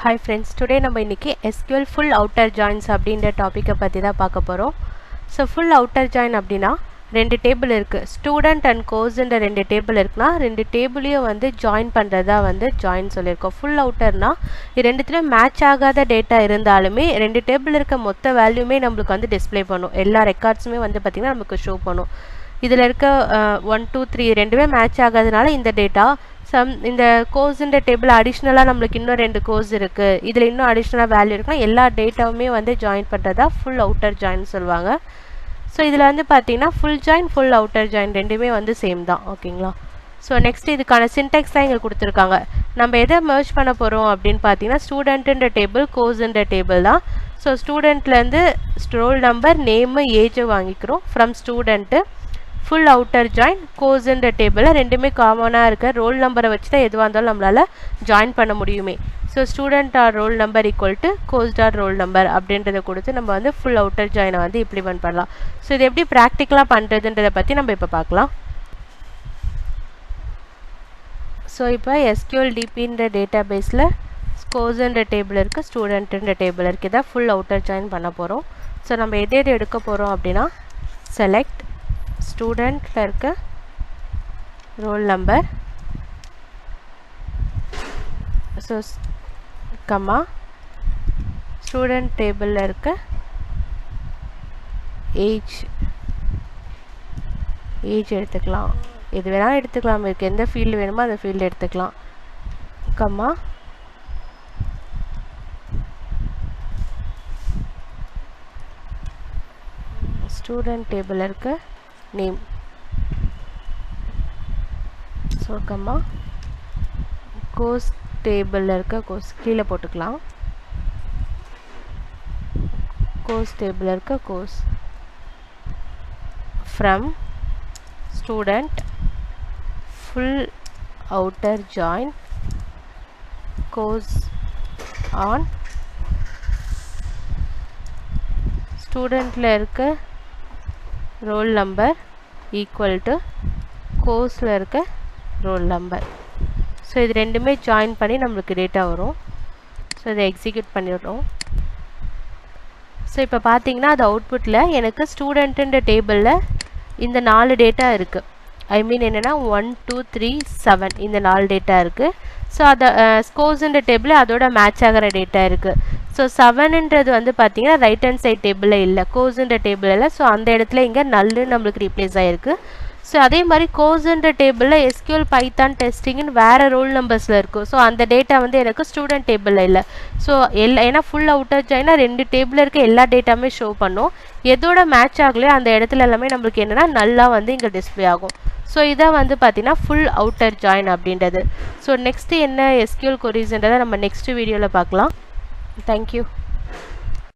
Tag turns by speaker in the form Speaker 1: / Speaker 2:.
Speaker 1: Hi friends, today நம்ம இன்னைக்கு SQL full outer joins அப்படின்ற டாபிக்கை பற்றி தான் பார்க்க போகிறோம். ஸோ full outer join அப்படின்னா ரெண்டு டேபிள் இருக்குது, ஸ்டூடெண்ட் அண்ட் கோர்ஸ்ன்ற ரெண்டு டேபிள் இருக்குன்னா ரெண்டு டேபிளையும் வந்து ஜாயின் பண்ணுறதா வந்து ஜாயின் சொல்லியிருக்கோம். ஃபுல் அவுட்டர்னா இது ரெண்டுத்துலேயும் மேட்ச் ஆகாத டேட்டா இருந்தாலுமே ரெண்டு டேபிள் இருக்க மொத்த வேல்யூமே நம்மளுக்கு வந்து டிஸ்பிளே பண்ணும், எல்லா ரெக்கார்ட்ஸுமே வந்து பார்த்திங்கன்னா நமக்கு ஷோ பண்ணும். இதில் இருக்க 1 2 3 ரெண்டுமே மேட்ச் ஆகாதனால இந்த டேட்டா இந்த கோர்ஸ்ன்ற டேபிள் அடிஷ்னலாக நம்மளுக்கு இன்னும் ரெண்டு கோர்ஸ் இருக்குது, இதில் இன்னும் அடிஷ்னலாக வேல்யூ இருக்குன்னா எல்லா டேட்டாவுமே வந்து ஜாயின் பண்ணுறதா ஃபுல் அவுட்டர் ஜாயின் சொல்லுவாங்க. ஸோ இதில் வந்து பார்த்தீங்கன்னா full join full outer join ரெண்டுமே வந்து சேம் தான். ஓகேங்களா? ஸோ நெக்ஸ்ட் இதுக்கான சின்டெக்ஸ் தான் இங்கே கொடுத்துருக்காங்க. நம்ம எதை மெர்ஜ் பண்ண போகிறோம் அப்படின்னு பார்த்தீங்கன்னா ஸ்டூடெண்ட்டுன்ற டேபிள் கோர்ஸ்ன்ற டேபிள் தான். ஸோ ஸ்டூடெண்ட்லேருந்து ரோல் நம்பர் நேமு ஏஜை வாங்கிக்கிறோம். From student full outer join கோர்ஸ்ன்ற டேபிளில் ரெண்டுமே காமனாக இருக்க ரோல் நம்பரை வச்சு தான் எதுவாக இருந்தாலும் நம்மளால் ஜாயின் பண்ண முடியுமே. So student or roll number equal to course or roll number அப்படின்றத கொடுத்து நம்ம வந்து ஃபுல் அவுட்டர் ஜாயினை வந்து இம்ப்ளிமெண்ட் பண்ணலாம். ஸோ இது எப்படி ப்ராக்டிக்கலாக பண்ணுறதுன்றதை பற்றி நம்ம இப்போ பார்க்கலாம். ஸோ இப்போ SQL DBன்ற டேட்டா பேஸில் கோர்ஸ்ன்ற டேபிள் இருக்குது, ஸ்டூடெண்ட்டுன்ற டேபிள் இருக்குது, இதான் ஃபுல் அவுட்டர் ஜாயின் பண்ண போகிறோம். ஸோ நம்ம எது எது எடுக்க போகிறோம் அப்படின்னா செலக்ட் ஸ்டூடெண்ட்டில் இருக்க ரோல் நம்பர், ஸோ கம்மா ஸ்டூடெண்ட் டேபிளில் இருக்க ஏஜ் எடுத்துக்கலாம், எது வேணாலும் எடுத்துக்கலாம், இதுக்கு எந்த ஃபீல்டு வேணுமோ அந்த ஃபீல்டு எடுத்துக்கலாம். கம்மா ஸ்டூடெண்ட் டேபிளில் இருக்க நேம், ஸோ கம்மா கோர்ஸ் டேபிளில் இருக்க கோர்ஸ் கீழே போட்டுக்கலாம், கோர்ஸ் டேபிளில் இருக்க course from student full outer join course on ஸ்டூடெண்ட்டில் இருக்க ரோல் நம்பர் ஈக்குவல் டு கோர்ஸில் இருக்க ரோல் நம்பர். ஸோ இது ரெண்டுமே ஜாயின் பண்ணி நம்மளுக்கு டேட்டா வரும். ஸோ இதை எக்ஸிக்யூட் பண்ணிடுறோம். ஸோ இப்போ பார்த்தீங்கன்னா அது அவுட்புட்டில் எனக்கு ஸ்டூடெண்ட்டுன்ற டேபிளில் இந்த 4 டேட்டா இருக்குது. ஐ மீன் என்னென்னா 1 2 3 7 இந்த 4 டேட்டா இருக்குது. ஸோ அதை கோர்ஸ்ன்ற டேபிள் அதோட மேட்ச் ஆகிற டேட்டா இருக்குது. ஸோ 7ன்றது வந்து பார்த்தீங்கன்னா ரைட் ஹேண்ட் சைட் டேபிளில் இல்லை, கோர்ஸ்ன்ற டேபிள் இல்லை. ஸோ அந்த இடத்துல இங்கே நல்லு நம்மளுக்கு ரீப்ளேஸ் ஆகிருக்கு. ஸோ அதே மாதிரி கோர்ஸ்ன்ற டேபிளில் SQL பைத்தான் டெஸ்டிங்னு வேறு ரோல் நம்பர்ஸில் இருக்கும். ஸோ அந்த டேட்டா வந்து எனக்கு ஸ்டூடெண்ட் டேபிளில் இல்லை. ஸோ ஏன்னா ஃபுல் அவுட்டர் ஜாயினா ரெண்டு டேபிளில் இருக்க எல்லா டேட்டாவுமே ஷோ பண்ணும், எதோட மேட்ச் ஆகலையோ அந்த இடத்துல எல்லாமே நம்மளுக்கு என்னென்னா நல்லா வந்து இங்கே டிஸ்பிளே ஆகும். ஸோ இதை வந்து பார்த்தீங்கன்னா ஃபுல் அவுட்டர் ஜாயின் அப்படின்றது. ஸோ நெக்ஸ்ட்டு என்ன SQL கொரீஸ்ன்றதை நம்ம நெக்ஸ்ட் வீடியோவில் பார்க்கலாம். Thank you.